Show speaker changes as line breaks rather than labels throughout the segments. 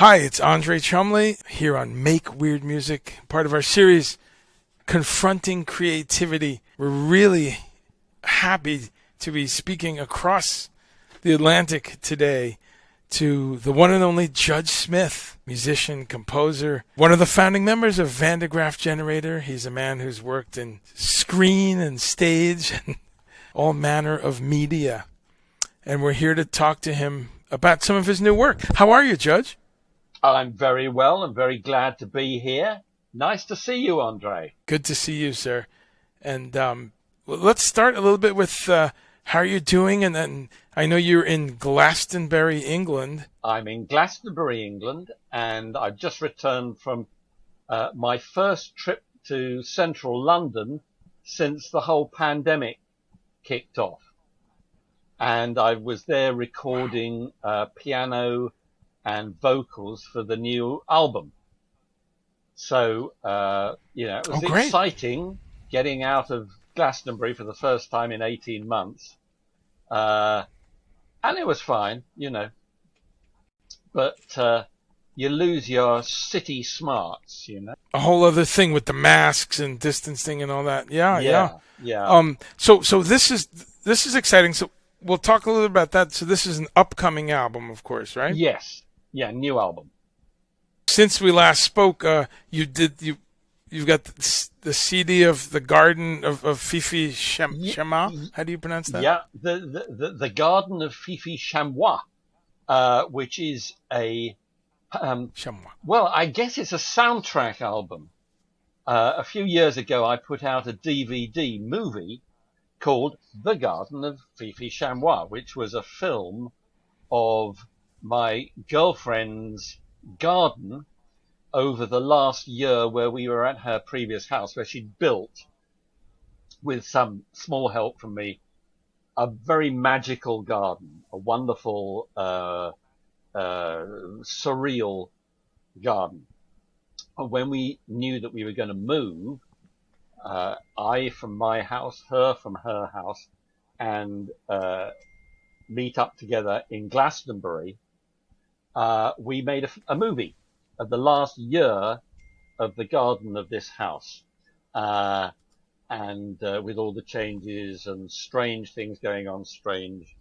Hi, it's Andre Chumley here on Make Weird Music, part of our series Confronting Creativity. We're really happy to be speaking across the Atlantic today to the one and only Judge Smith, musician, composer, one of the founding members of Graaf Generator. He's a man who's worked in screen and stage and all manner of media. And we're here to talk to him about some of his new work. How are you, Judge?
I'm very well. I'm very glad to be here. Nice to see you, Andre.
Good to see you, sir. And let's start a little bit with how you're doing. And then I know you're in Glastonbury, England.
I'm in Glastonbury, England, and I've just returned from my first trip to central London since the whole pandemic kicked off. And I was there recording piano and vocals for the new album. So, it was exciting getting out of Glastonbury for the first time in 18 months. And it was fine, but you lose your city smarts,
A whole other thing with the masks and distancing and all that. Yeah. So this is exciting. So we'll talk a little bit about that. So this is an upcoming album, of course, right?
Yes. Yeah, new album.
Since we last spoke, you've got the CD of the Garden of Fifi Chamois. How do you pronounce that?
Yeah, the Garden of Fifi Chamois, which is a
Chamois.
Well, I guess it's a soundtrack album. A few years ago, I put out a DVD movie called The Garden of Fifi Chamois, which was a film of my girlfriend's garden over the last year, where we were at her previous house, where she'd built, with some small help from me, a very magical garden, a wonderful, surreal garden. And when we knew that we were going to move, I from my house, her from her house, and meet up together in Glastonbury, we made a movie of the last year of the garden of this house, and with all the changes and strange things going on, strange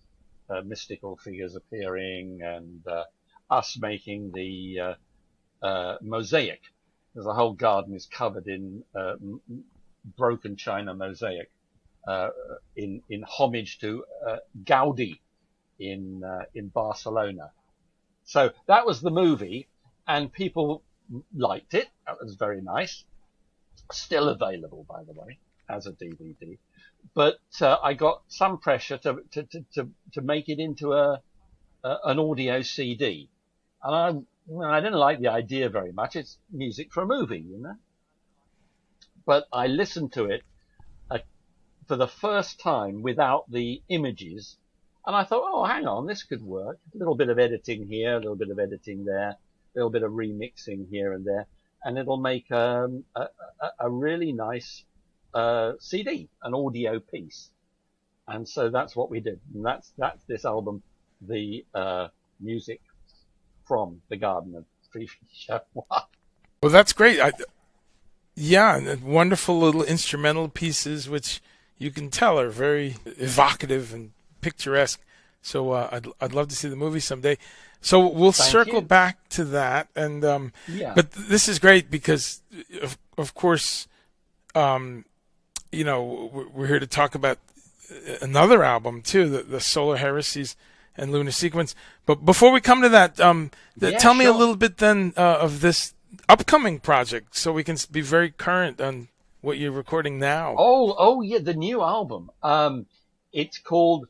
mystical figures appearing, and us making the mosaic, because the whole garden is covered in broken china mosaic, in homage to Gaudi in Barcelona. So that was the movie, and people liked it. That was very nice. Still available, by the way, as a DVD. But I got some pressure to make it into an audio CD, and I didn't like the idea very much. It's music for a movie, But I listened to it for the first time without the images. And I thought, oh, hang on, this could work. A little bit of editing here, a little bit of editing there, a little bit of remixing here and there, and it'll make a really nice CD, an audio piece. And so that's what we did. And that's this album, the music from the Garden of Fifi Chamois.
Well, that's great. Wonderful little instrumental pieces, which you can tell are very evocative and picturesque. So I'd love to see the movie someday. So we'll circle back to that, and but this is great because of course we're here to talk about another album too, the Solar Heresies and Lunar Sequence. But before we come to that, tell me a little bit then of this upcoming project, so we can be very current on what you're recording now.
Oh yeah, the new album. It's called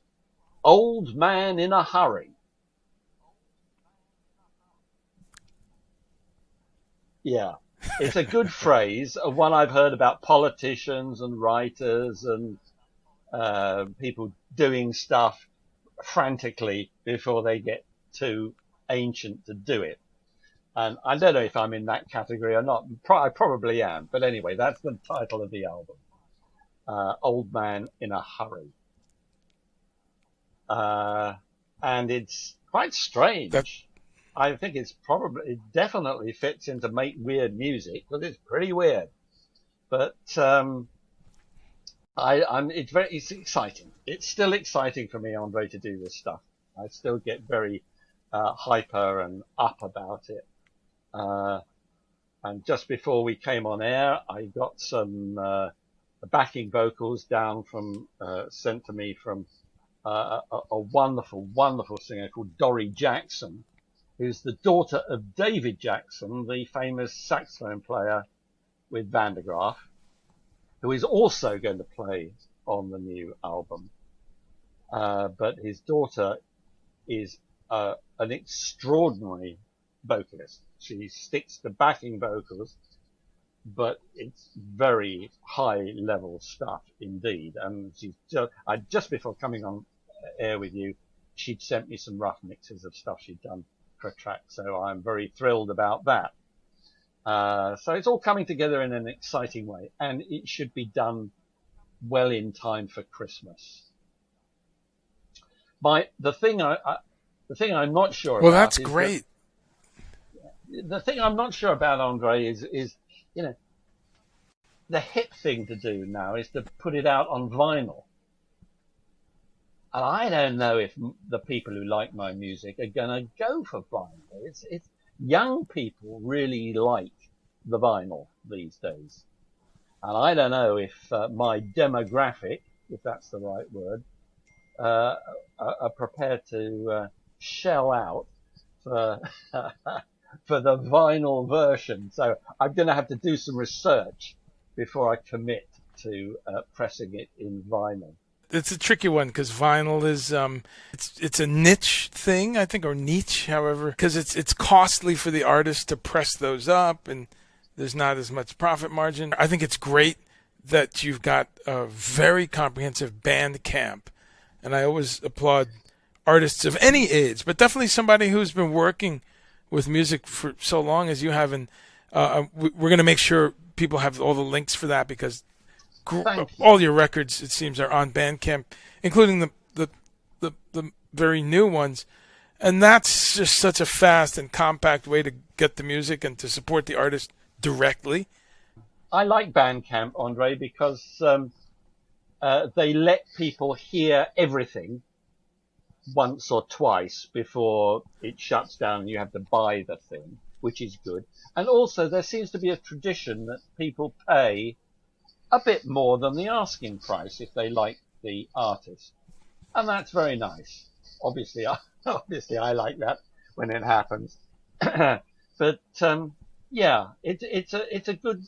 Old Man in a Hurry. Yeah, it's a good phrase, one I've heard about politicians and writers and people doing stuff frantically before they get too ancient to do it. And I don't know if I'm in that category or not. I probably am. But anyway, that's the title of the album. Old Man in a Hurry. And it's quite strange. I think it definitely fits into make weird music, because it's pretty weird. But it's exciting. It's still exciting for me, Andre, to do this stuff. I still get very hyper and up about it. And just before we came on air, I got some backing vocals sent to me from a wonderful, wonderful singer called Dorrie Jackson, who's the daughter of David Jackson, the famous saxophone player with Van der Graaf, who is also going to play on the new album. But his daughter is an extraordinary vocalist. She sticks to backing vocals, but it's very high level stuff indeed. And just before coming on air with you, she'd sent me some rough mixes of stuff she'd done for a track. So I'm very thrilled about that. So it's all coming together in an exciting way, and it should be done well in time for Christmas. The thing I'm not sure about.
Well, that's great.
The thing I'm not sure about, Andre, is the hip thing to do now is to put it out on vinyl. And I don't know if the people who like my music are going to go for vinyl. It's young people really like the vinyl these days. And I don't know if my demographic, if that's the right word, are prepared to shell out for for the vinyl version. So I'm going to have to do some research before I commit to pressing it in vinyl.
It's a tricky one because vinyl is it's a niche thing, I think, or niche, however, because it's costly for the artist to press those up, and there's not as much profit margin. I think it's great that you've got a very comprehensive Bandcamp, and I always applaud artists of any age, but definitely somebody who's been working with music for so long as you have, and we're going to make sure people have all the links for that, because all your records, it seems, are on Bandcamp, including the very new ones. And that's just such a fast and compact way to get the music and to support the artist directly.
I like Bandcamp, Andre, because they let people hear everything once or twice before it shuts down and you have to buy the thing, which is good. And also there seems to be a tradition that people pay a bit more than the asking price if they like the artist. And that's very nice. Obviously I like that when it happens. But yeah, it's a good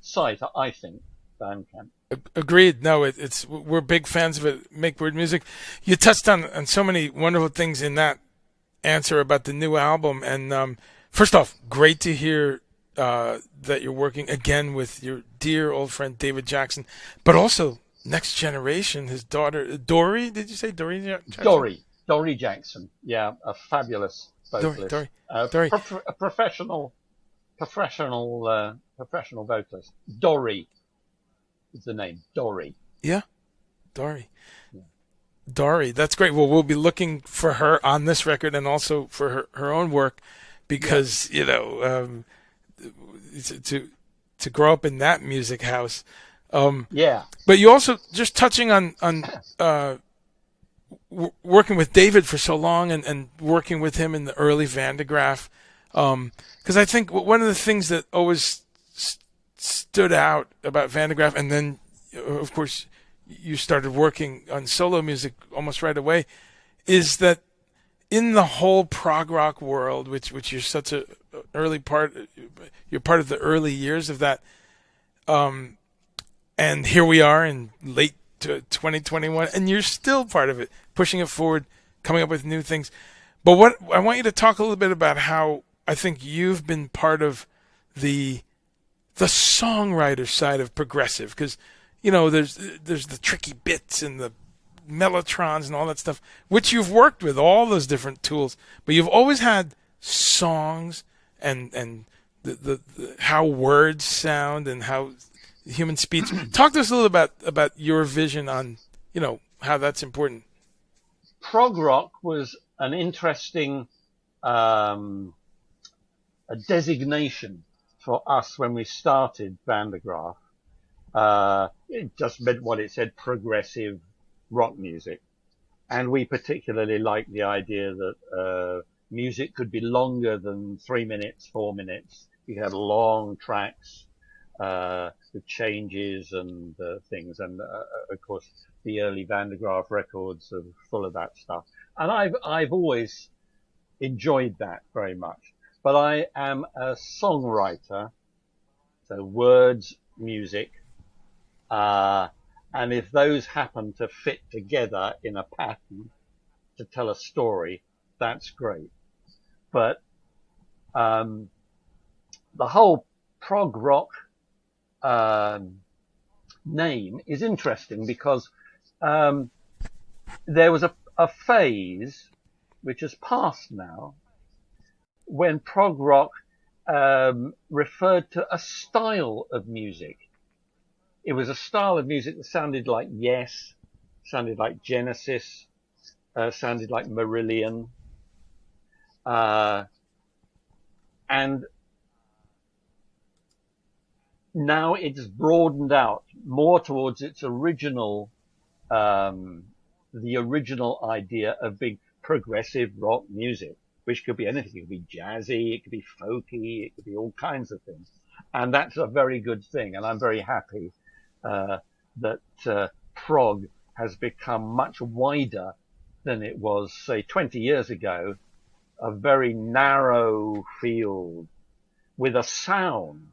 site, I think, Bandcamp.
Agreed. No, we're big fans of it. Make weird music. You touched on so many wonderful things in that answer about the new album. And first off, great to hear that you're working again with your dear old friend David Jackson, but also Next Generation, his daughter Dorrie. Did you say Dorrie Jackson?
Dorrie Jackson. Yeah, a fabulous vocalist.
Dorrie.
A professional vocalist. Dorrie is the name. Dorrie.
Yeah, Dorrie. Yeah. Dorrie, that's great. Well, we'll be looking for her on this record and also for her own work, because to grow up in that music house. But you also, just touching on working with David for so long and working with him in the early Van der Graaf, because I think one of the things that always stood out about Van der Graaf, and then of course you started working on solo music almost right away, is that in the whole prog rock world, which you're such a early part, you're part of the early years of that, and here we are in late 2021, and you're still part of it, pushing it forward, coming up with new things. But what I want you to talk a little bit about how I think you've been part of the songwriter side of progressive, because there's the tricky bits and the mellotrons and all that stuff, which you've worked with all those different tools, but you've always had songs and the how words sound and how human speech. Talk to us a little about your vision on how that's important.
Prog rock was an interesting a designation for us when we started Van der Graaf. It just meant what it said, progressive rock music. And we particularly liked the idea that music could be longer than 3 minutes, 4 minutes. You could have long tracks with changes and things. And of course, the early Van der Graaf records are full of that stuff. And I've always enjoyed that very much. But I am a songwriter, so words, music. And if those happen to fit together in a pattern to tell a story, that's great. But the whole prog rock name is interesting because there was a phase, which has passed now, when prog rock referred to a style of music. It was a style of music that sounded like Yes, sounded like Genesis, sounded like Marillion. And now it's broadened out more towards its original, the original idea of being progressive rock music, which could be anything. It could be jazzy, it could be folky, it could be all kinds of things. And that's a very good thing. And I'm very happy that prog has become much wider than it was, say, 20 years ago, a very narrow field with a sound,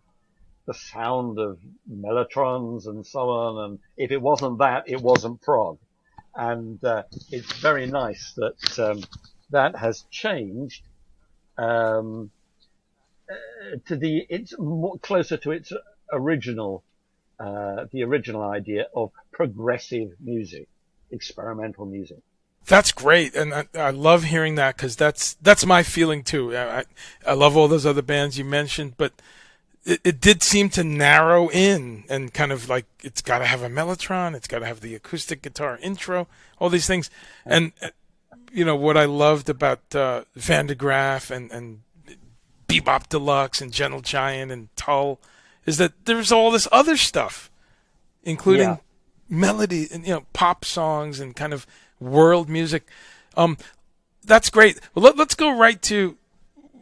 the sound of mellotrons and so on. And if it wasn't that, it wasn't prog. And it's very nice that that has changed it's more closer to its original the original idea of progressive music, experimental music.
That's great, and I love hearing that because that's my feeling too. I love all those other bands you mentioned, but it did seem to narrow in and kind of like it's got to have a mellotron, it's got to have the acoustic guitar intro, all these things. And you know what I loved about Van der Graaf and Bebop Deluxe and Gentle Giant and Tull is that there's all this other stuff, including melody and pop songs and kind of world music. That's great. Well, let's go right to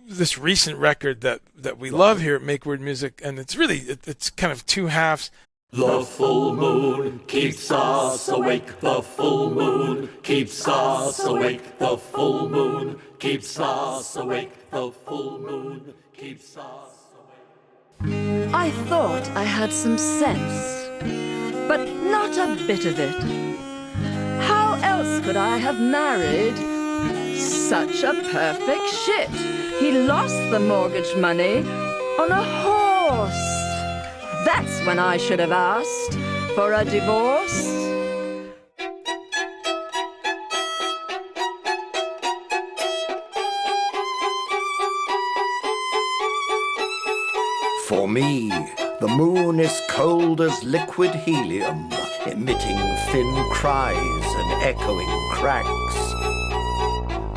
this recent record that we love here at Make Word Music, and it's kind of two halves.
The full moon keeps us awake. The full moon keeps us awake. The full moon keeps us awake. The full moon keeps us awake.
I thought I had some sense, but not a bit of it. How else could I have married such a perfect shit? He lost the mortgage money on a horse. That's when I should have asked for a divorce.
For me, the moon is cold as liquid helium, emitting thin cries and echoing cracks.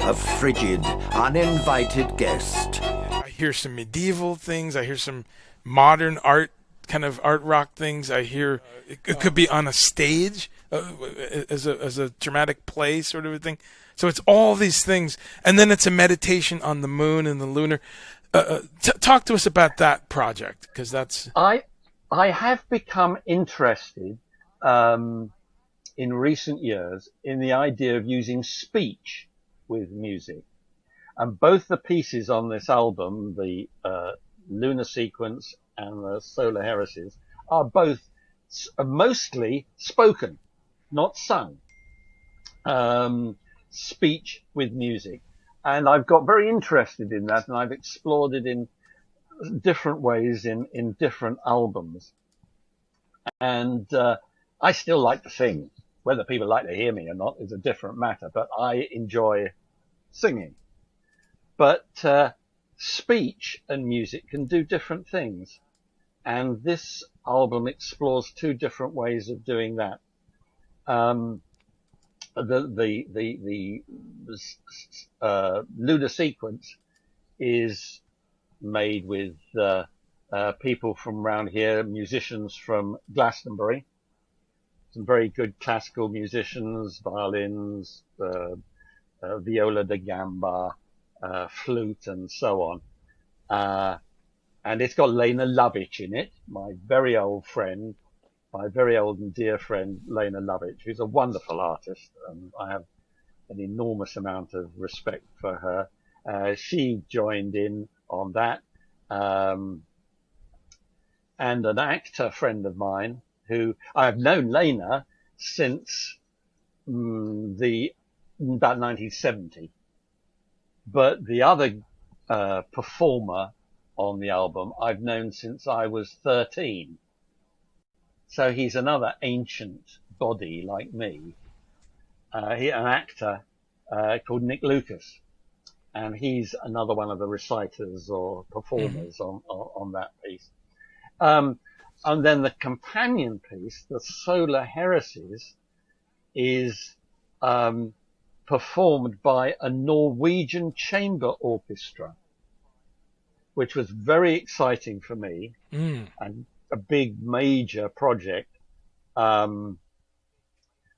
A frigid, uninvited guest.
I hear some medieval things. I hear some modern art, kind of art rock things. I hear it could be on a stage as a dramatic play sort of a thing. So it's all these things, and then it's a meditation on the moon and the lunar. Talk to us about that project, because that's.
I have become interested in recent years in the idea of using speech with music, and both the pieces on this album, the Lunar Sequence and the Solar Heresies, are both mostly spoken, not sung. Speech with music. And I've got very interested in that, and I've explored it in different ways in different albums. And I still like to sing. Whether people like to hear me or not is a different matter, but I enjoy singing. But speech and music can do different things. And this album explores two different ways of doing that. the Lunar Sequence is made with people from around here, musicians from Glastonbury, some very good classical musicians, violins, viola da gamba, flute, and so on. And it's got Lena Lovitch in it, my very old friend, my very old and dear friend, Lena Lovitch, who's a wonderful artist. And I have an enormous amount of respect for her. She joined in on that. And an actor friend of mine who I've known Lena since about 1970. But the other performer on the album I've known since I was 13. So he's another ancient body like me. An actor called Nick Lucas. And he's another one of the reciters or performers on that piece. And then the companion piece, the Solar Heresies, is performed by a Norwegian chamber orchestra, which was very exciting for me and a big major project,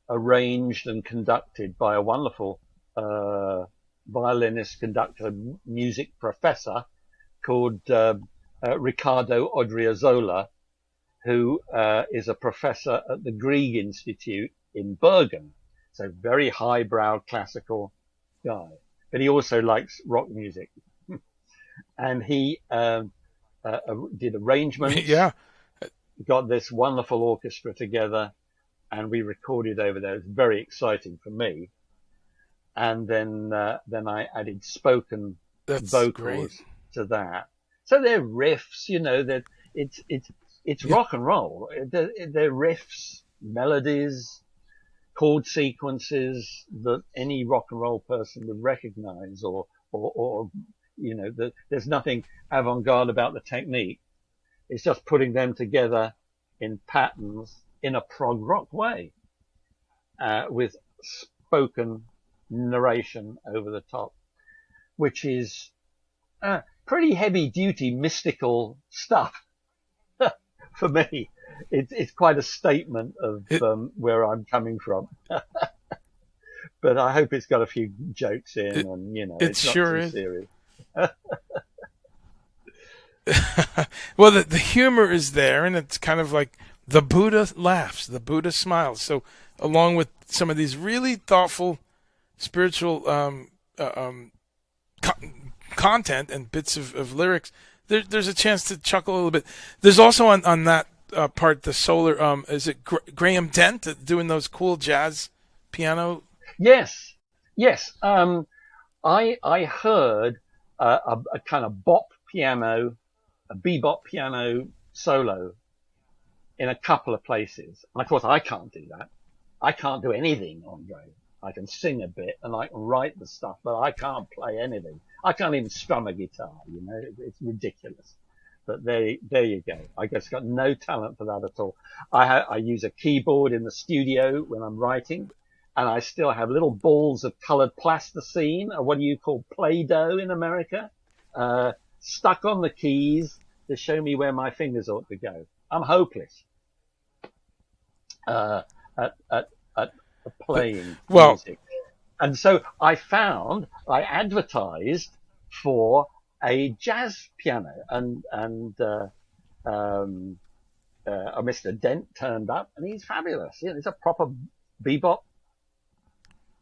arranged and conducted by a wonderful violinist, conductor, music professor called Riccardo Odriozola, who is a professor at the Grieg Institute in Bergen. So very highbrow classical guy, but he also likes rock music. And he did arrangements.
Yeah.
Got this wonderful orchestra together, and we recorded over there. It was very exciting for me. And then I added spoken vocals to that. So they're riffs, that it's rock and roll. They're riffs, melodies, chord sequences that any rock and roll person would recognize, or there's nothing avant-garde about the technique. It's just putting them together in patterns in a prog rock way, with spoken narration over the top, which is pretty heavy duty mystical stuff for me. It's quite a statement of where I'm coming from. But I hope it's got a few jokes in, and it's not too serious.
Well, the humor is there, and it's kind of like the Buddha laughs, the Buddha smiles. So along with some of these really thoughtful spiritual content and bits of lyrics, there's a chance to chuckle a little bit. There's also on that part, the solar, is it Graham Dent doing those cool jazz piano?
Yes. I heard a kind of bop piano, a bebop piano solo in a couple of places. And of course, I can't do that. I can't do anything, Andre. I can sing a bit and I can write the stuff, but I can't play anything. I can't even strum a guitar, it's ridiculous. But there you go. I just got no talent for that at all. I use a keyboard in the studio when I'm writing, and I still have little balls of colored plasticine, or what do you call Play-Doh in America, stuck on the keys to show me where my fingers ought to go. I'm hopeless at playing music. And so I advertised for a jazz piano, and Mr. Dent turned up, and he's fabulous. He's a proper bebop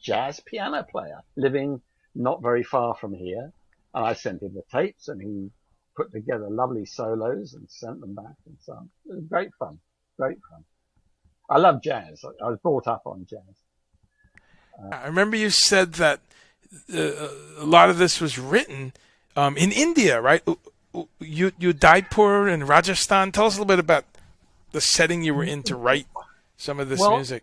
jazz piano player living not very far from here. And I sent him the tapes, and he put together lovely solos and sent them back and so on. It was great fun. I love jazz. I was brought up on jazz.
I remember you said that a lot of this was written in India, right? Udaipur in Rajasthan. Tell us a little bit about the setting you were in to write some of this music.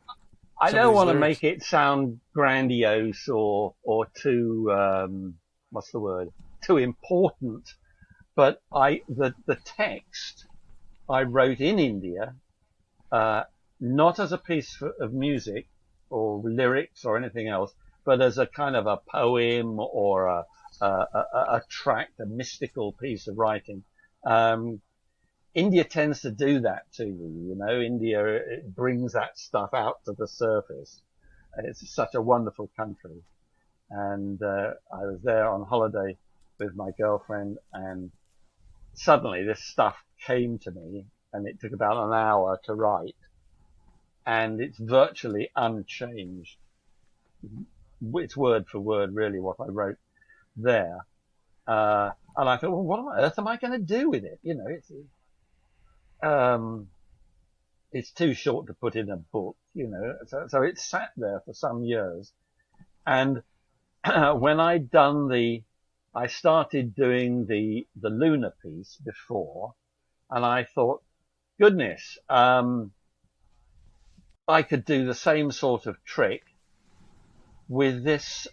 I don't want to make it sound grandiose or too too important, but the text I wrote in India, not as a piece of music, or lyrics or anything else, but as a kind of a poem or a tract, a mystical piece of writing. India tends to do that to you, you know. India, it brings that stuff out to the surface. It's such a wonderful country. And I was there on holiday with my girlfriend, and suddenly this stuff came to me, and it took about an hour to write, and it's virtually unchanged. It's word for word really what I wrote there. And I thought, well, what on earth am I going to do with it? You know, it's too short to put in a book, you know. So it sat there for some years. And when I started doing the lunar piece before, and I thought, goodness, I could do the same sort of trick with this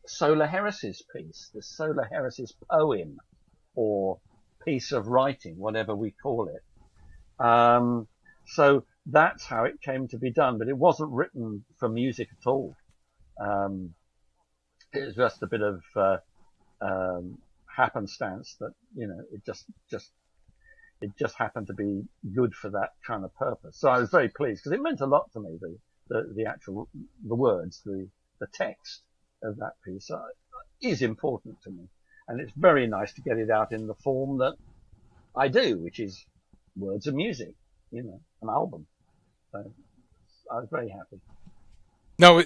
Solar Heresies piece, this Solar Heresies poem or piece of writing, whatever we call it. So that's how it came to be done, but it wasn't written for music at all. It was just a bit of happenstance that, you know, it just happened to be good for that kind of purpose. So I was very pleased because it meant a lot to me, the words, the text of that piece is important to me. And it's very nice to get it out in the form that I do, which is words and music, you know, an album. So I was very happy.
No,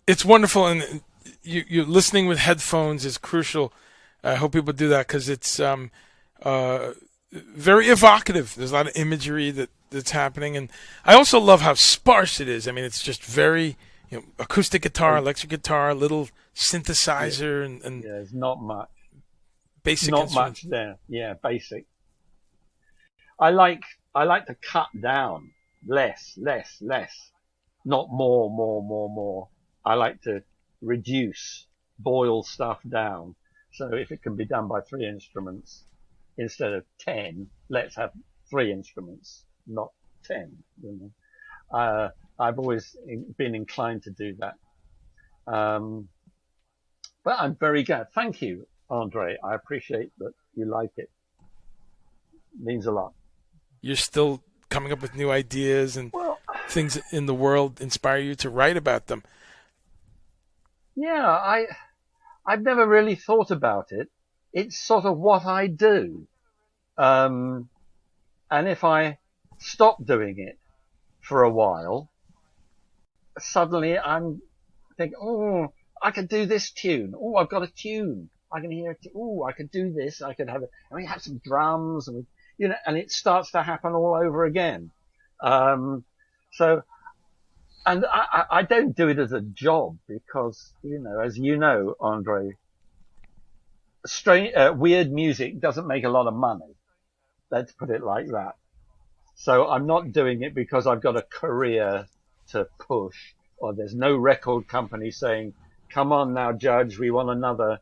it's wonderful, and you listening with headphones is crucial. I hope people do that because it's very evocative. There's a lot of imagery that's happening, and I also love how sparse it is. I mean, it's just very, you know, acoustic guitar, electric guitar, little synthesizer, and
yeah, there's not much.
Basic
not much there. Yeah, basic. I like to cut down less, not more. I like to reduce, boil stuff down. So if it can be done by 3 instruments instead of 10, let's have 3 instruments, not 10. You know, I've always been inclined to do that. But I'm very glad. Thank you, Andre. I appreciate that you like it. It means a lot. You're
still coming up with new ideas and things in the world inspire you to write about them.
Yeah, I've never really thought about it. It's sort of what I do. And if I stop doing it for a while, suddenly I'm thinking, oh, I could do this tune. Oh, I've got a tune. I can hear it. Oh, I could do this. I could have it. And we have some drums, and you know, and it starts to happen all over again. So, and I don't do it as a job because, you know, as you know, Andre, weird music doesn't make a lot of money. Let's put it like that. So I'm not doing it because I've got a career to push, or there's no record company saying, come on now, Judge, we want another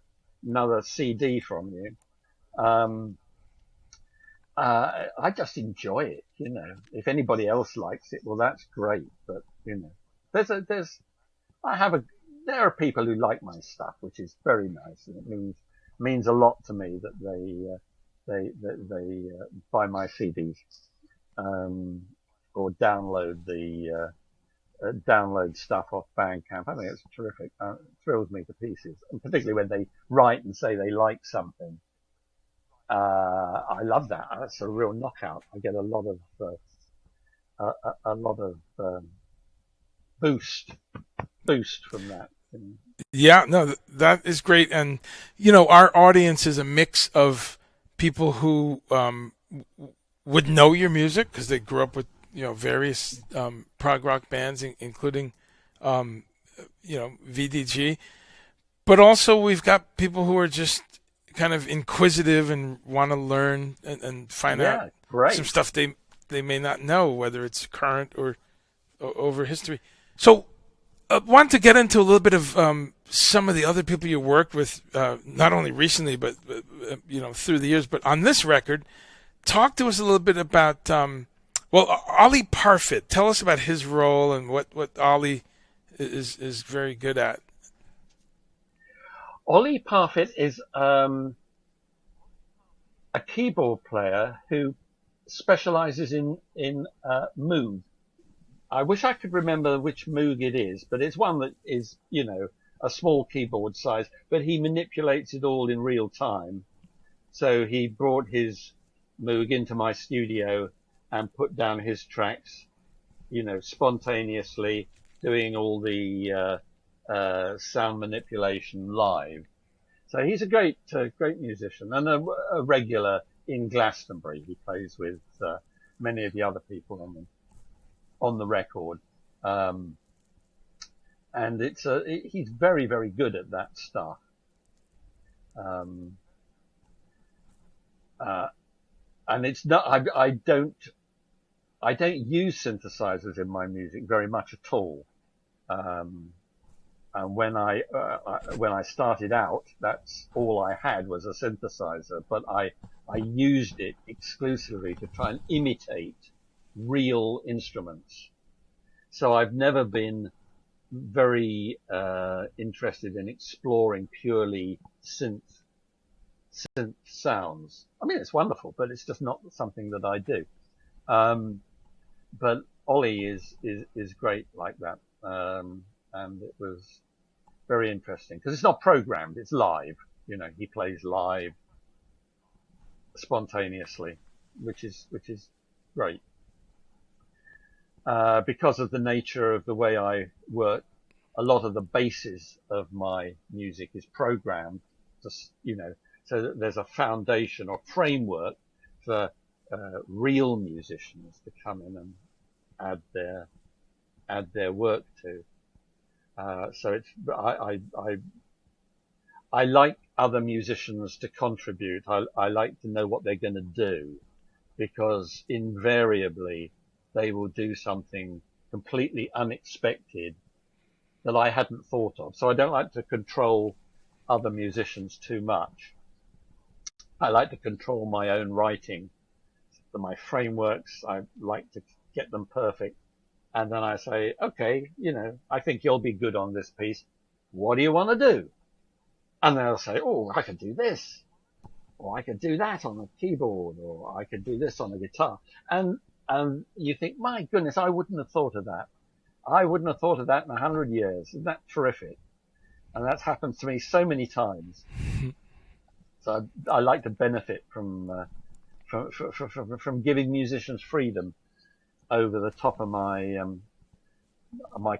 CD from you. I just enjoy it, you know. If anybody else likes it, well, that's great. But, you know, there are people who like my stuff, which is very nice. And it means a lot to me that they buy my CDs, or download stuff off Bandcamp. I think it's terrific. It thrills me to pieces, and particularly when they write and say they like something. I love that. That's a real knockout. I get a lot of boost from that.
Yeah, no, that is great. And you know, our audience is a mix of people who would know your music because they grew up with, you know, various prog rock bands, including VDG. But also we've got people who are just kind of inquisitive and want to learn and find out some stuff they may not know, whether it's current or over history. So I want to get into a little bit of some of the other people you worked with, not only recently, but you know, through the years. But on this record, talk to us a little bit about, Ollie Parfit. Tell us about his role and what Ollie is very good at.
Ollie Parfitt is a keyboard player who specializes in Moog. I wish I could remember which Moog it is, but it's one that is, a small keyboard size, but he manipulates it all in real time. So he brought his Moog into my studio and put down his tracks, spontaneously, doing all the sound manipulation live. So he's a great musician and a regular in Glastonbury. He plays with many of the other people on the record, and he's very, very good at that stuff. And it's not. I don't use synthesizers in my music very much at all. And when I started out, that's all I had was a synthesizer. But I used it exclusively to try and imitate real instruments. So I've never been very interested in exploring purely synth sounds. I mean, it's wonderful, but it's just not something that I do. But Ollie is great like that, and it was very interesting because it's not programmed; it's live. He plays live spontaneously, which is great. Because of the nature of the way I work, a lot of the basis of my music is programmed. Just so that there's a foundation or framework for real musicians to come in and add their work to. So I like other musicians to contribute. I like to know what they're going to do, because invariably they will do something completely unexpected that I hadn't thought of. So I don't like to control other musicians too much. I like to control my own writing, my frameworks. I like to get them perfect. And then I say, okay, I think you'll be good on this piece. What do you want to do? And they'll say, oh, I could do this, or I could do that on a keyboard, or I could do this on a guitar. And you think, my goodness, I wouldn't have thought of that. I wouldn't have thought of that in 100 years. Isn't that terrific? And that's happened to me so many times. So I like to benefit from giving musicians freedom over the top of my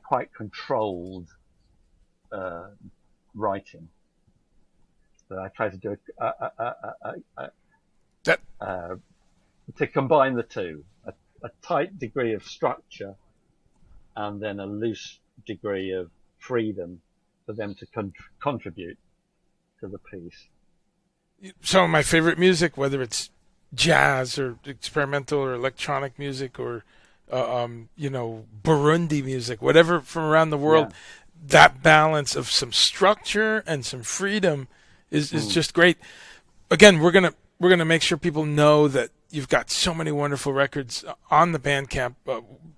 quite controlled writing. So I try to do to combine the two, a tight degree of structure and then a loose degree of freedom for them to contribute to the piece.
Some of my favorite music, whether it's jazz or experimental or electronic music or Burundi music, whatever from around the world, that balance of some structure and some freedom is just great. Again, we're gonna make sure people know that you've got so many wonderful records on the Bandcamp.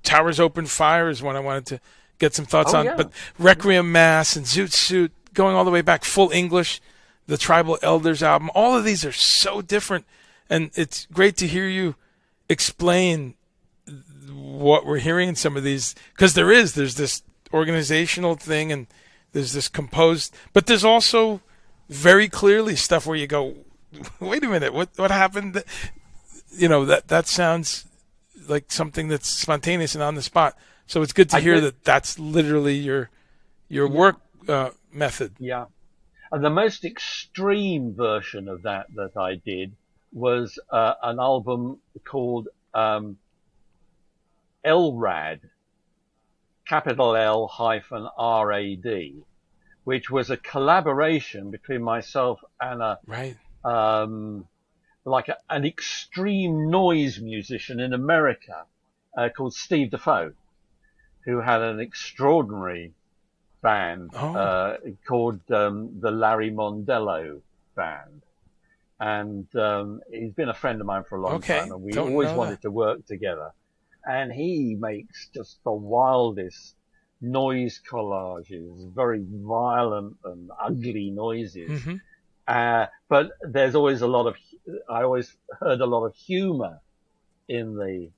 Towers Open Fire is one I wanted to get some thoughts on, but Requiem Mass and Zoot Suit, going all the way back, Full English, the Tribal Elders album, all of these are so different, and it's great to hear you explain what we're hearing in some of these, because there's this organizational thing and there's this composed, but there's also very clearly stuff where you go, wait a minute, what happened? That sounds like something that's spontaneous and on the spot. So it's good to hear that that's literally your work method.
Yeah. And the most extreme version of that I did was an album called LRAD, capital L hyphen RAD, which was a collaboration between myself and an extreme noise musician in America called Steve Defoe, who had an extraordinary band called the Larry Mondello Band. And he's been a friend of mine for a long time, and we always wanted to work together. And he makes just the wildest noise collages, very violent and ugly noises.
Mm-hmm.
But there's always I always heard a lot of humor in the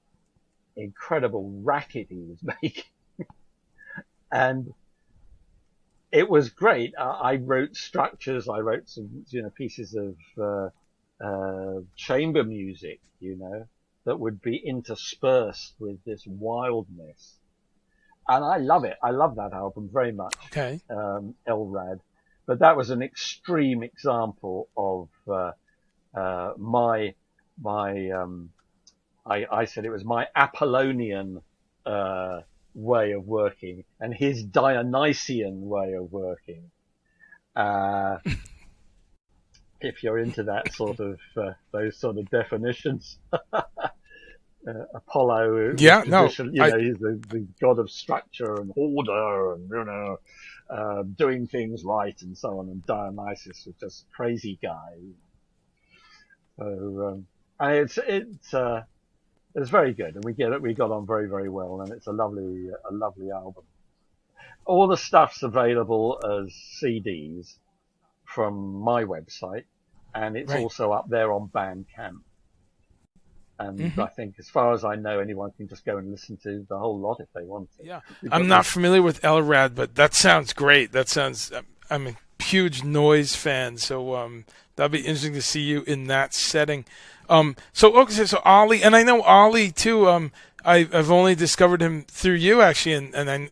incredible racket he was making. And it was great. I wrote structures. I wrote some, pieces of chamber music, that would be interspersed with this wildness. And I love it. I love that album very much.
Okay.
Elrad. But that was an extreme example of I said it was my Apollonian way of working and his Dionysian way of working. If you're into that sort of those sort of definitions. Apollo,
yeah,
he's the god of structure and order, and doing things right and so on. And Dionysus was just a crazy guy. So and it's very good, and we got on very, very well, and it's a lovely album. All the stuff's available as CDs from my website, and it's also up there on Bandcamp. And I think, as far as I know, anyone can just go and listen to the whole lot if they want to.
Yeah, I'm not familiar with Elrad, but that sounds great. I'm a huge noise fan, so that'd be interesting to see you in that setting. So Ollie, and I know Ollie too. I've only discovered him through you actually, and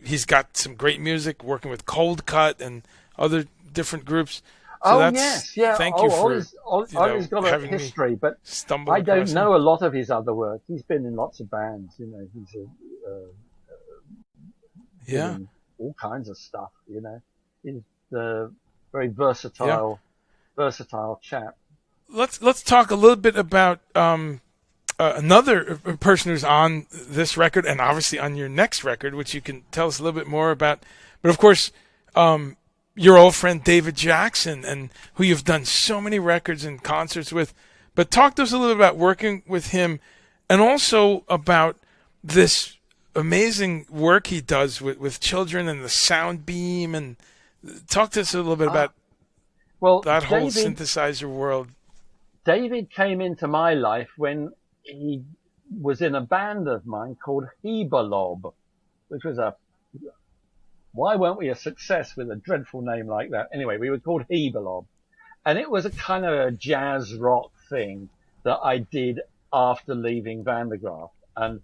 he's got some great music, working with Cold Cut and other different groups. So
yes, yeah.
Thank you for
Ollie's got a history, but I don't know a lot of his other work. He's been in lots of bands, He's doing all kinds of stuff, He's a very versatile chap.
Let's talk a little bit about another person who's on this record and obviously on your next record, which you can tell us a little bit more about. But of course, your old friend David Jackson, and who you've done so many records and concerts with. But talk to us a little bit about working with him, and also about this amazing work he does with children and the sound beam. And talk to us a little bit about that whole synthesizer world.
David came into my life when he was in a band of mine called Heberlob, which was why weren't we a success with a dreadful name like that? Anyway, we were called Heberlob. And it was a kind of a jazz rock thing that I did after leaving Van der Graaf. And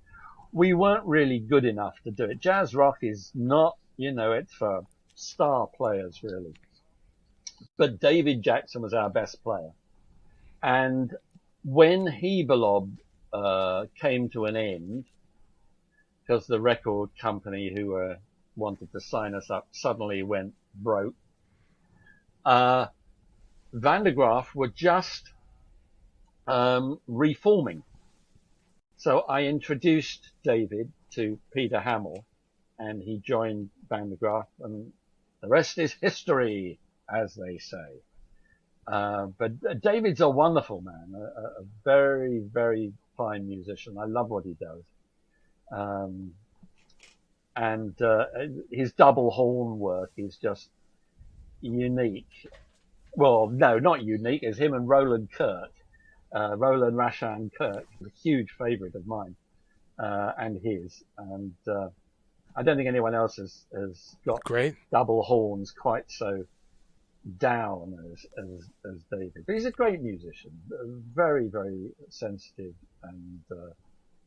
we weren't really good enough to do it. Jazz rock is not, it's for star players, really. But David Jackson was our best player. And when Heberlob came to an end, because the record company who wanted to sign us up suddenly went broke, Van der Graaf were just reforming. So I introduced David to Peter Hammill, and he joined Van der Graaf, and the rest is history, as they say. But David's a wonderful man, a very, very fine musician. I love what he does. And his double horn work is just unique. Well, no, not unique. It's him and Roland Kirk. Roland Rashan Kirk, a huge favorite of mine, and his. And I don't think anyone else has got double horns quite so down as David. But he's a great musician, a very, very sensitive and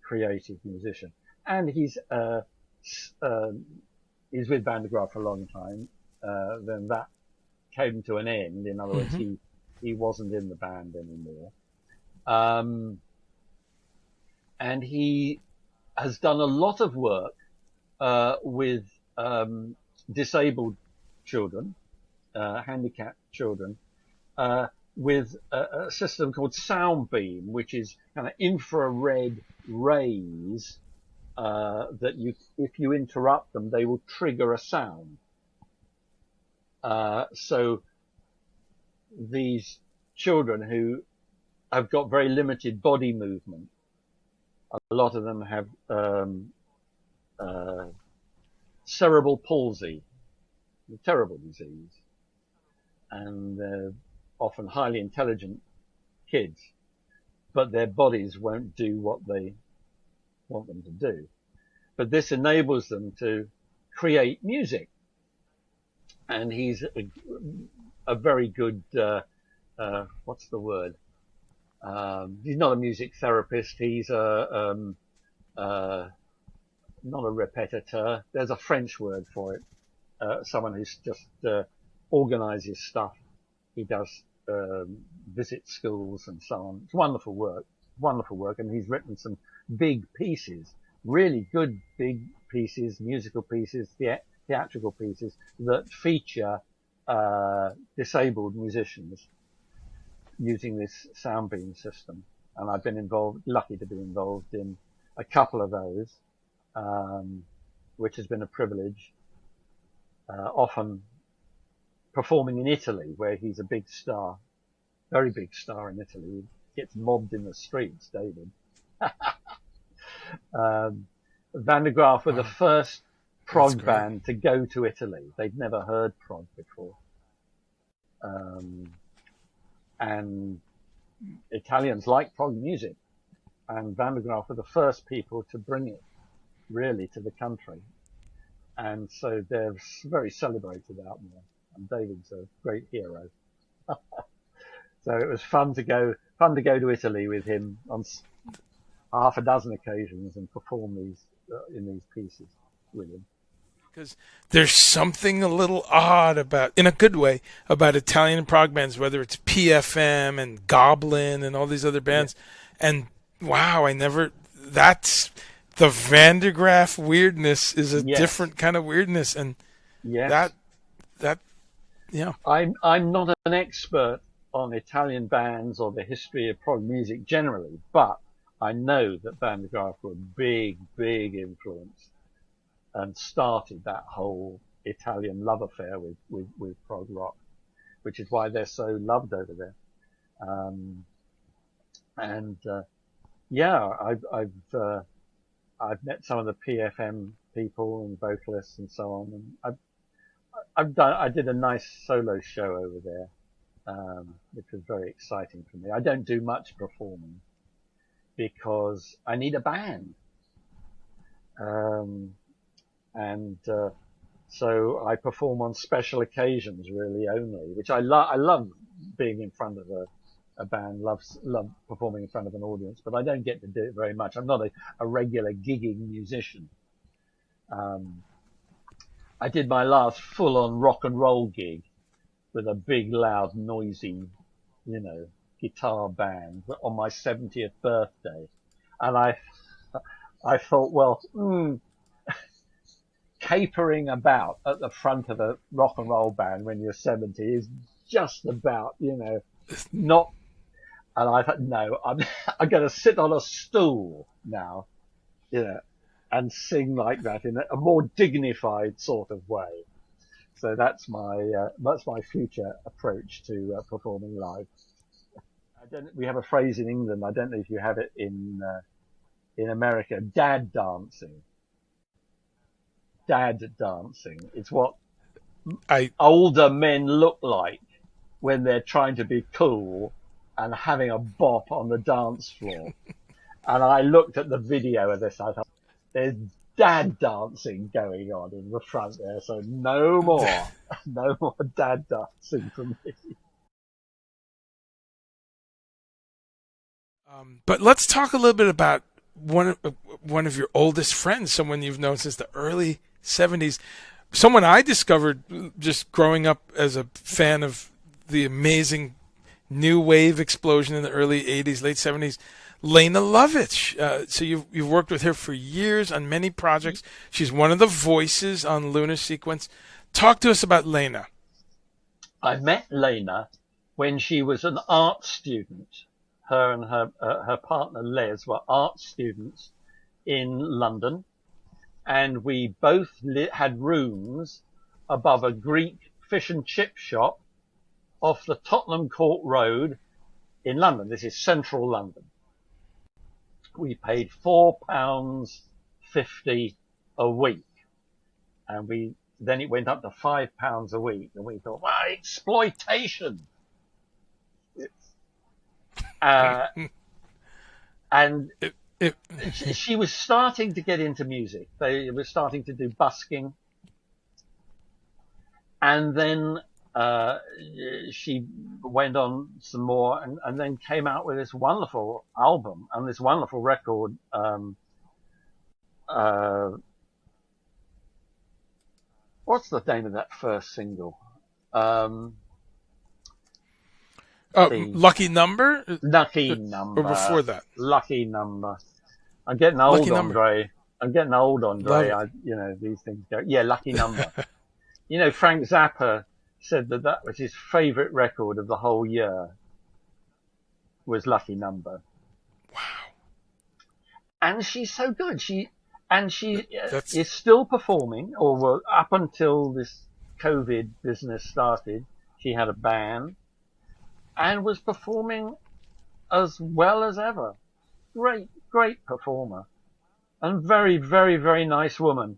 creative musician. And he's with Van der Graaf for a long time. Then that came to an end. In other words, he wasn't in the band anymore. And he has done a lot of work with disabled children, handicapped children, with a system called Sound Beam, which is kind of infrared rays that if you interrupt them, they will trigger a sound. So these children who have got very limited body movement, a lot of them have cerebral palsy, a terrible disease, and they're often highly intelligent kids, but their bodies won't do what they want them to do. But this enables them to create music. And he's a very good, what's the word? He's not a music therapist. He's not a repetiteur. There's a French word for it. Someone who's just organizes stuff. He does visit schools and so on. It's wonderful work. And he's written some big pieces, really good big pieces, musical pieces, theatrical pieces that feature disabled musicians using this sound beam system. And I've been lucky to be involved in a couple of those, which has been a privilege. Often performing in Italy, where he's a big star, very big star in Italy. He gets mobbed in the streets, David. Van der Graaf were the first prog band to go to Italy. They'd never heard prog before. And Italians like prog music. And Van der Graaf were the first people to bring it really to the country. And so they're very celebrated out there. And David's a great hero. So it was fun to go to Italy with him on half a dozen occasions and perform in these pieces with him.
Because there's something a little odd about, in a good way, about Italian prog bands, whether it's PFM and Goblin and all these other bands. Yeah. And wow, that's the Van der Graaf weirdness is a different kind of weirdness. And that, yeah.
I'm not an expert on Italian bands or the history of prog music generally, but I know that Van der Graaf were a big, big influence and started that whole Italian love affair with prog rock, which is why they're so loved over there. I've met some of the PFM people and vocalists and so on, and I did a nice solo show over there, which was very exciting for me. I don't do much performing because I need a band. So I perform on special occasions really only, which I love being in front of a band, love performing in front of an audience, but I don't get to do it very much. I'm not a regular gigging musician. I did my last full-on rock and roll gig with a big, loud, noisy, guitar band on my 70th birthday. And I thought, well, capering about at the front of a rock and roll band when you're 70 is just about, not. And I thought, no, I'm going to sit on a stool now, and sing like that in a more dignified sort of way. So that's my future approach to performing live. We have a phrase in England. I don't know if you have it in America. Dad dancing. Dad dancing. It's what older men look like when they're trying to be cool and having a bop on the dance floor. And I looked at the video of this. I thought, there's dad dancing going on in the front there. So no more dad dancing from me.
But let's talk a little bit about one of your oldest friends, someone you've known since the early 70s, someone I discovered just growing up as a fan of the amazing new wave explosion in the early 80s, late 70s, Lena Lovitch. So you've worked with her for years on many projects. She's one of the voices on Lunar Sequence. Talk to us about Lena.
I met Lena when she was an art student. Her and her partner Les were art students in London, and we both had rooms above a Greek fish and chip shop off the Tottenham Court Road in London. This is central London. We paid £4.50 a week and then it went up to £5 a week, and we thought, wow, exploitation. And she was starting to get into music. They were starting to do busking, and then she went on some more, and then came out with this wonderful album and this wonderful record. What's the name of that first single?
Lucky Number?
Lucky Number.
Or before that?
Lucky Number. I'm getting old, Andre. I'm getting old, Andre. These things go. Yeah, Lucky Number. Frank Zappa said that was his favourite record of the whole year. Was Lucky Number.
Wow.
And she's so good. She is still performing, or well, up until this COVID business started, she had a band and was performing as well as ever. Great performer, and very, very, very nice woman,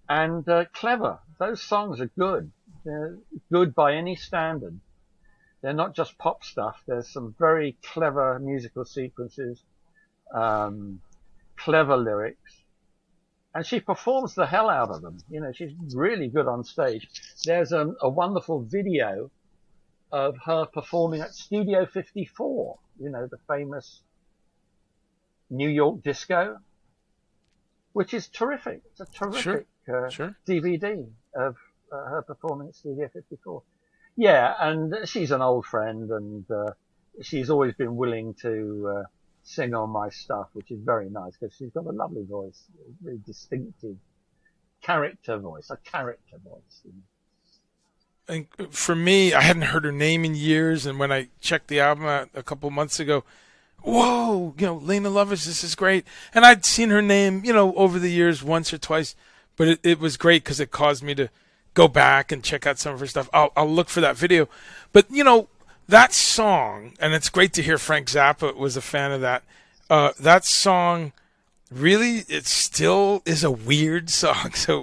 and clever. Those songs are good. They're good by any standard. They're not just pop stuff. There's some very clever musical sequences, clever lyrics, and she performs the hell out of them. She's really good on stage. There's a wonderful video of her performing at Studio 54, the famous New York disco, which is terrific. It's a terrific DVD of her performing at Studio 54. Yeah, and she's an old friend, and she's always been willing to sing on my stuff, which is very nice, because she's got a lovely voice, a very distinctive a character voice.
And for me, I hadn't heard her name in years, and when I checked the album out a couple months ago, whoa, Lena Lovitz, this is great. And I'd seen her name, over the years once or twice, but it was great because it caused me to go back and check out some of her stuff. I'll look for that video. But, that song, and it's great to hear Frank Zappa was a fan of that. That song, really, it still is a weird song. So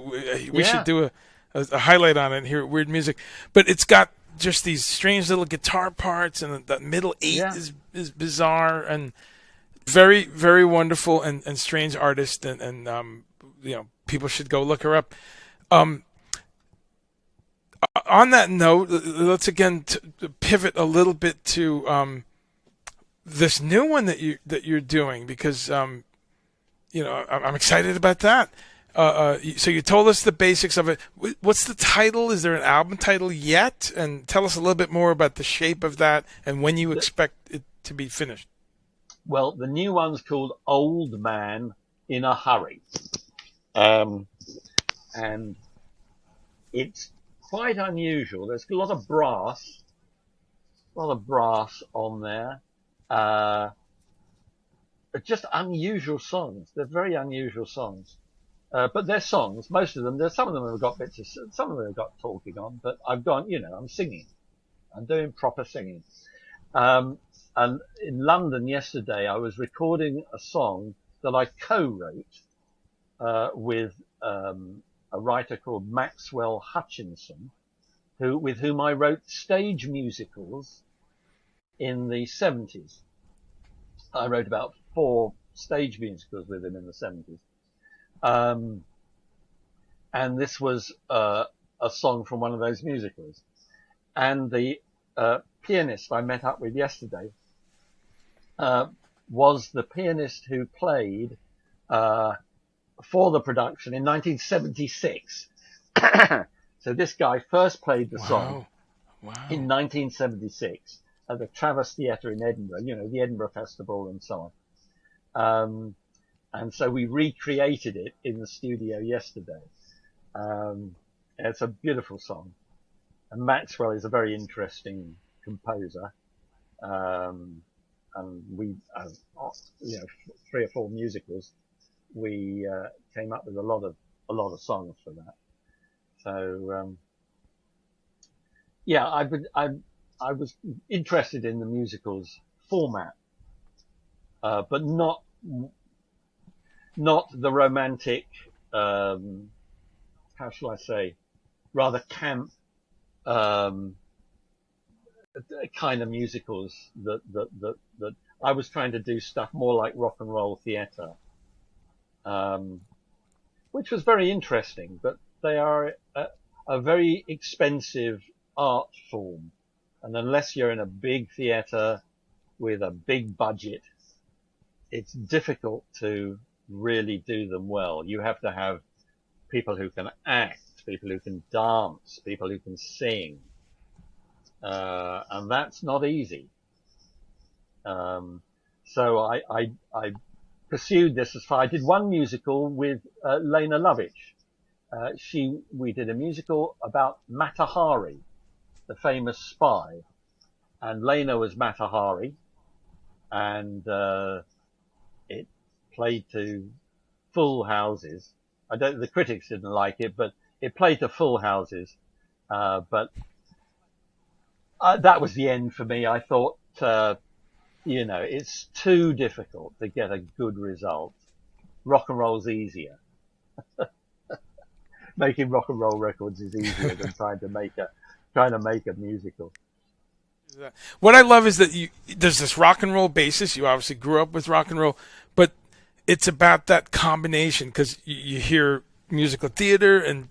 we should do a highlight on it here at Weird Music. But it's got just these strange little guitar parts, and the middle eight is bizarre, and very, very wonderful and strange artist, and people should go look her up. On that note, let's again pivot a little bit to this new one that you're doing, because I'm excited about that. So you told us the basics of it. What's the title? Is there an album title yet? And tell us a little bit more about the shape of that and when you expect it to be finished.
Well, the new one's called Old Man in a Hurry. And it's quite unusual. There's a lot of brass on there. Just unusual songs. They're very unusual songs. But they're songs, most of them. Some of them have got bits of, some of them have got talking on, but I've gone, I'm singing. I'm doing proper singing. And in London yesterday, I was recording a song that I co-wrote, with, a writer called Maxwell Hutchinson, with whom I wrote stage musicals in the 70s. I wrote about 4 stage musicals with him in the 70s. And this was a song from one of those musicals. And the pianist I met up with yesterday was the pianist who played for the production in 1976. So this guy first played the song in 1976 at the Traverse Theatre in Edinburgh, the Edinburgh Festival and so on. And so we recreated it in the studio yesterday. It's a beautiful song. And Maxwell is a very interesting composer. And we, 3 or 4 musicals, we came up with a lot of songs for that. So I was interested in the musicals format, but not the romantic how shall I say, rather camp kind of musicals that I was trying to do stuff more like rock and roll theatre, which was very interesting, but they are a very expensive art form. And unless you're in a big theatre with a big budget, it's difficult to really do them well. You have to have people who can act, people who can dance, people who can sing. And that's not easy. So I pursued this as far. I did one musical with Lena Lovitch. We did a musical about Mata Hari, the famous spy, and Lena was Mata Hari, and it played to full houses. The critics didn't like it, but it played to full houses. But that was the end for me. I thought, it's too difficult to get a good result. Rock and roll's easier. Making rock and roll records is easier than trying to make a musical.
What I love is that there's this rock and roll basis. You obviously grew up with rock and roll, but it's about that combination, because you hear musical theater and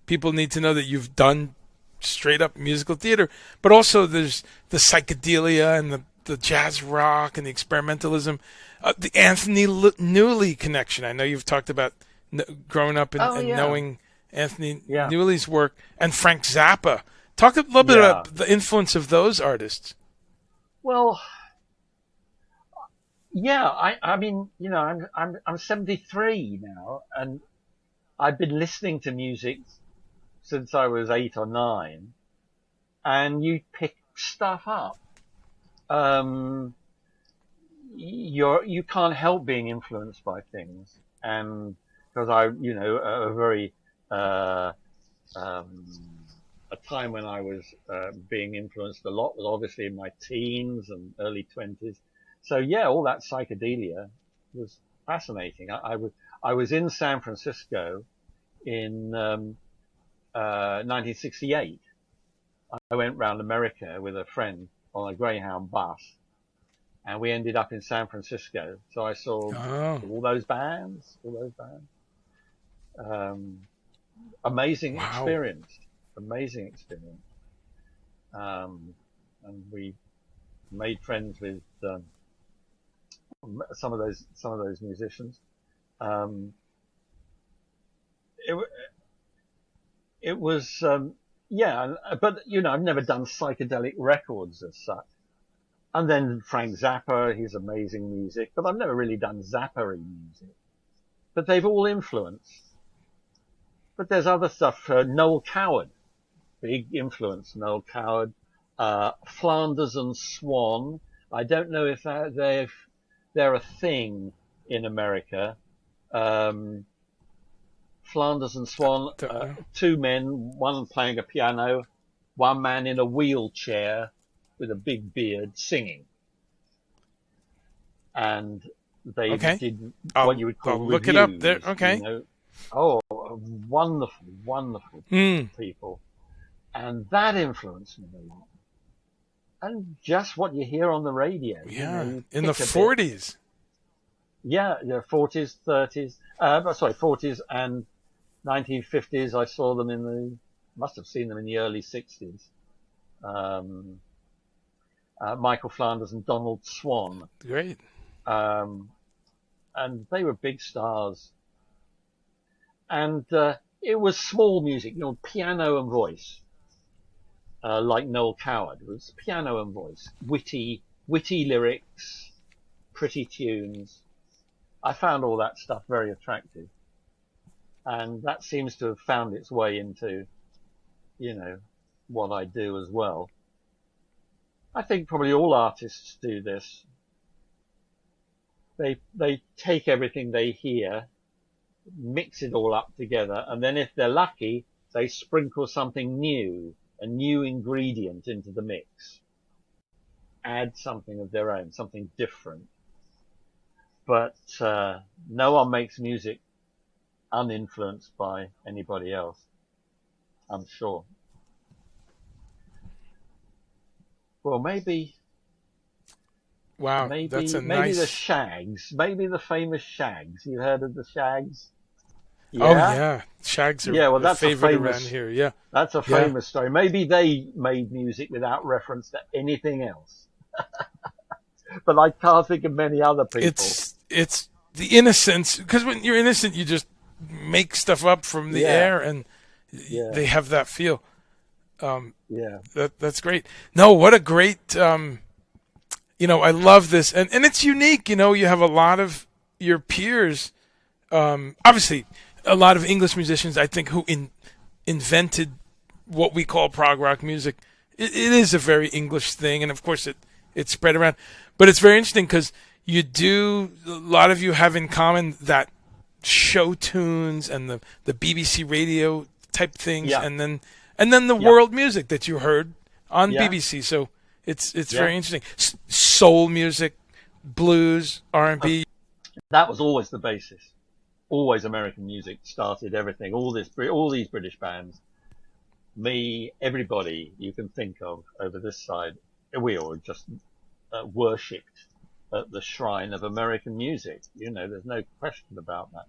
people need to know that you've done straight up musical theater, but also there's the psychedelia and the jazz rock and the experimentalism, the Anthony Newley connection. I know you've talked about growing up and knowing Anthony Newley's work, and Frank Zappa. Talk a little bit about the influence of those artists.
Well, I mean, I'm 73 now, and I've been listening to music since I was 8 or 9, and you pick stuff up. You can't help being influenced by things, and because a time when I was being influenced a lot was obviously in my teens and early 20s. So all that psychedelia was fascinating. I was in San Francisco in 1968. I went round America with a friend on a Greyhound bus, and we ended up in San Francisco. So I saw all those bands. Amazing experience. And we made friends with some of those musicians. It was but I've never done psychedelic records as such. And then Frank Zappa, his amazing music, but I've never really done Zappa-y music. But they've all influenced. But there's other stuff. Noel Coward, big influence. Noel Coward, Flanders and Swan. I don't know if they're a thing in America. Flanders and Swan, two men, one playing a piano, one man in a wheelchair with a big beard singing. And they did what you would call reviews.
Look it up there. Okay.
Wonderful people. And that influenced me a lot. And just what you hear on the radio.
Yeah, in the 40s.
Yeah, the 40s, 30s. 40s and 1950s. I saw them must have seen them in the early 60s. Michael Flanders and Donald Swan.
Great.
And they were big stars. And it was small music, piano and voice. Like Noel Coward, it was piano and voice, witty lyrics, pretty tunes. I found all that stuff very attractive, and that seems to have found its way into, what I do as well. I think probably all artists do this. They take everything they hear, mix it all up together, and then if they're lucky, they sprinkle something new, a new ingredient into the mix, add something of their own, something different. But no one makes music uninfluenced by anybody else, I'm sure. Well, maybe
Wow, that's a
maybe the
nice.
Shags, maybe the famous Shags. You heard of the Shags?
Oh
Yeah,
yeah, Shags are
yeah. Well,
a favorite around here. Yeah,
that's a
yeah.
famous story. Maybe they made music without reference to anything else. But I can't think of many other people.
It's the innocence, because when you're innocent, you just make stuff up from the
Yeah,
air, and
yeah,
they have that feel.
yeah,
That's great. No, what a great. I love this, and it's unique. You have a lot of your peers. Obviously, a lot of English musicians, I think, who invented what we call prog rock music. It is a very English thing, and of course, it spread around. But it's very interesting because a lot of you have in common that show tunes and the BBC radio type things,
yeah,
and then the
yeah,
world music that you heard on
yeah,
BBC. So it's
yeah.
very interesting. Soul music, blues, R&B.
That was always the basis. Always American music started everything. All these British bands, me, everybody you can think of over this side, we all just worshipped at the shrine of American music. There's no question about that.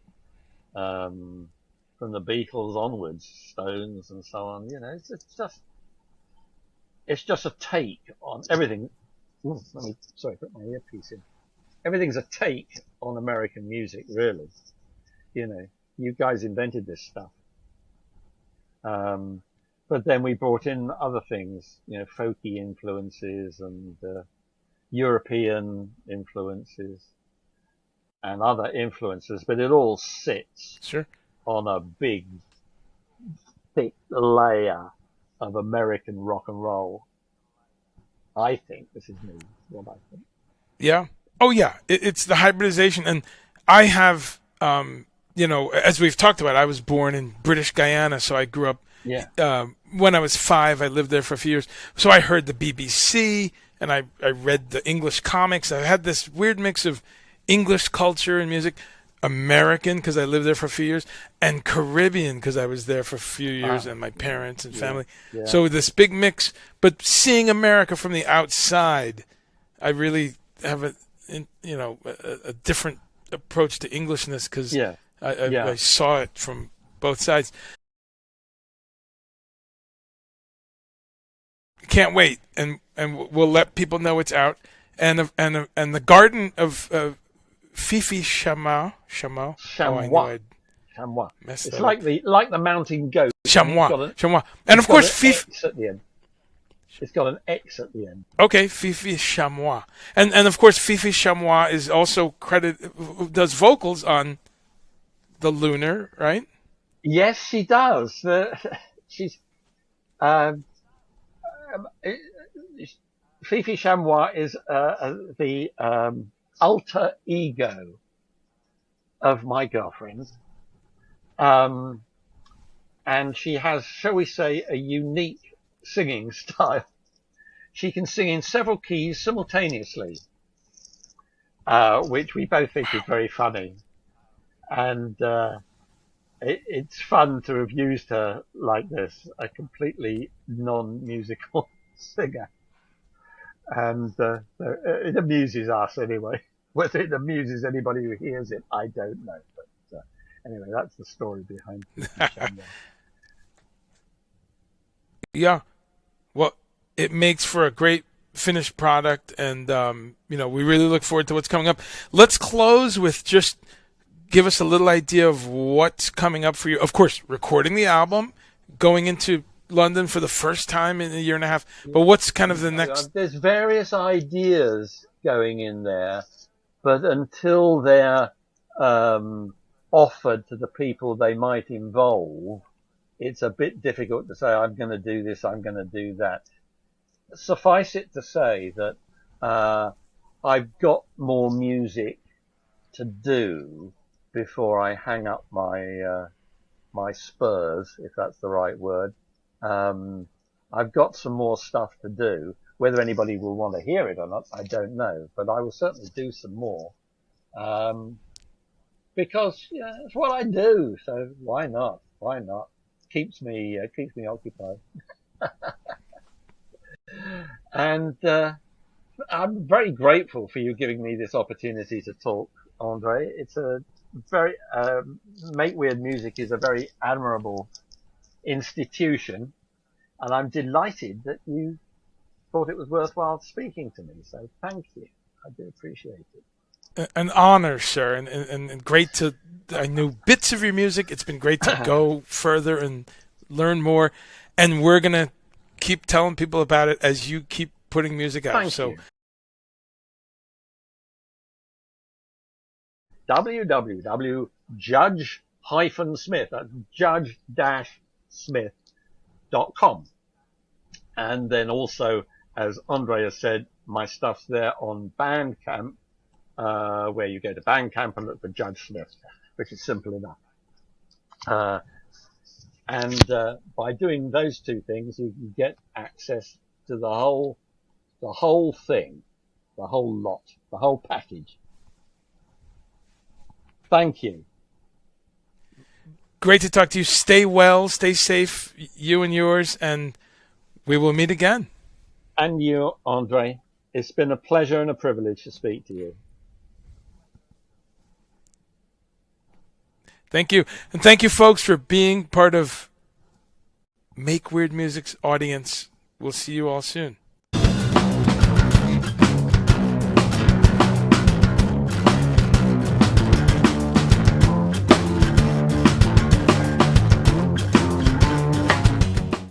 From the Beatles onwards, Stones and so on. It's just a take on everything. Ooh, put my earpiece in. Everything's a take on American music, really. You guys invented this stuff. But then we brought in other things, folky influences and European influences and other influences, but it all sits
Sure.
on a big, thick layer of American rock and roll. I think this is me, what I think.
Yeah. Oh, yeah. It's the hybridization. And I have, as we've talked about, I was born in British Guyana, so I grew up.
Yeah.
When I was 5, I lived there for a few years. So I heard the BBC, and I read the English comics. I had this weird mix of English culture and music, American, because I lived there for a few years, and Caribbean, because I was there for a few years, and my parents and family.
Yeah.
So this big mix. But seeing America from the outside, I really have a different approach to Englishness, because I saw it from both sides. Can't wait, and we'll let people know it's out. And the Garden of Fifi Chamois.
Chamois.
Messed
It's
that
like
up.
the mountain goat.
Chamois. And of course, Fifi.
X at the end. It's got an X at the end.
Okay, Fifi Chamois. And of course, Fifi Chamois is also does vocals on the Lunar, right?
Yes, she does. She's Fifi Chamois is the alter ego of my girlfriend, and she has, shall we say, a unique singing style. She can sing in several keys simultaneously, which we both think is very funny, and it's fun to have used her like this, a completely non-musical singer. And it amuses us anyway. Whether it amuses anybody who hears it, I don't know. But anyway, that's the story behind it.
Yeah. Well, it makes for a great finished product, and we really look forward to what's coming up. Let's close with just give us a little idea of what's coming up for you. Of course, recording the album, going into London for the first time in a year and a half. But what's kind of the next?
There's various ideas going in there, but until they're offered to the people they might involve, it's a bit difficult to say, I'm going to do this, I'm going to do that. Suffice it to say that I've got more music to do before I hang up my my spurs, if that's the right word. I've got some more stuff to do. Whether anybody will want to hear it or not, I don't know. But I will certainly do some more. because it's what I do. So why not? Why not? Keeps me occupied. And I'm very grateful for you giving me this opportunity to talk, Andre. It's a very Make Weird Music is a very admirable institution, and I'm delighted that you thought it was worthwhile speaking to me. So thank you. I do appreciate it.
An honor, sir, and great to. I knew bits of your music. It's been great to go further and learn more, and we're gonna keep telling people about it as you keep putting music out.
Thank you. www.judge-smith, that's judge-smith.com. And then also, as Andre has said, my stuff's there on Bandcamp, where you go to Bandcamp and look for Judge Smith, which is simple enough. And by doing those two things, you can get access to the whole thing, the whole lot, the whole package. Thank you.
Great to talk to you. Stay well, stay safe, you and yours, and we will meet again.
And you, Andre. It's been a pleasure and a privilege to speak to you.
Thank you. And thank you, folks, for being part of Make Weird Music's audience. We'll see you all soon.